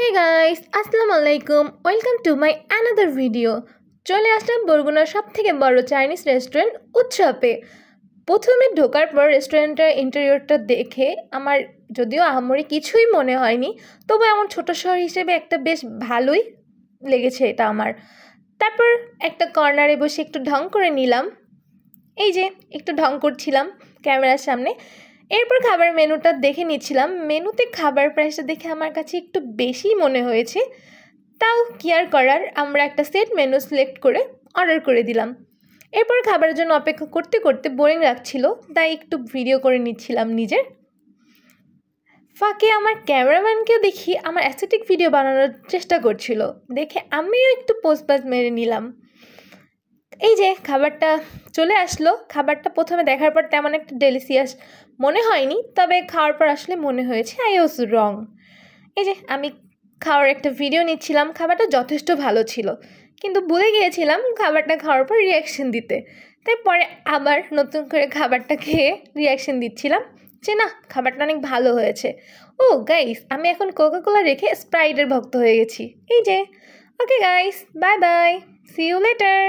Hey guys, আসসালামু আলাইকুম। Welcome to my another video. চলে আসলাম বরগুনার সবথেকে বড় চাইনিজ রেস্টুরেন্ট উৎসবে। প্রথমে ঢোকার পর রেস্টুরেন্টের ইন্টেরিয়রটা দেখে আমার যদিও আহামরি কিছুই মনে হয়নি, তবু এমন ছোট শহর হিসেবে একটা বেশ ভালোই লেগেছে এটা আমার। তারপর একটা কর্নারে বসে একটু ঢং করে নিলাম, এই যে একটু ঢং করছিলাম ক্যামেরার সামনে। এরপর খাবার মেনুটা দেখে নিচ্ছিলাম। মেনুতে খাবার প্রাইসটা দেখে আমার কাছে একটু বেশি মনে হয়েছে, তাও কেয়ার করার আমরা একটা সেট মেনু সিলেক্ট করে অর্ডার করে দিলাম। এরপর খাবারের জন্য অপেক্ষা করতে করতে বোরিং লাগছিল, তাই একটু ভিডিও করে নিচ্ছিলাম নিজের ফাঁকে। আমার ক্যামেরাম্যানকেও দেখি আমার অ্যাস্থেটিক ভিডিও বানানোর চেষ্টা করছিল, দেখে আমিও একটু পোজ মেরে নিলাম। এই যে খাবারটা চলে আসলো। খাবারটা প্রথমে দেখার পর তেমন একটা ডেলিসিয়াস মনে হয়নি, তবে খাওয়ার পর আসলে মনে হয়েছে আই ওয়াজ রং। এই যে আমি খাওয়ার একটা ভিডিও নিচ্ছিলাম। খাবারটা যথেষ্ট ভালো ছিল, কিন্তু ভুলে গিয়েছিলাম খাবারটা খাওয়ার পর রিয়াকশন দিতে। তাই পরে আবার নতুন করে খাবারটা খেয়ে রিয়াকশন দিচ্ছিলাম যে না, খাবারটা অনেক ভালো হয়েছে। ও গাইস, আমি এখন কোকাকোলা রেখে স্প্রাইটের ভক্ত হয়ে গেছি। এই যে okay guys, bye bye, see you letter.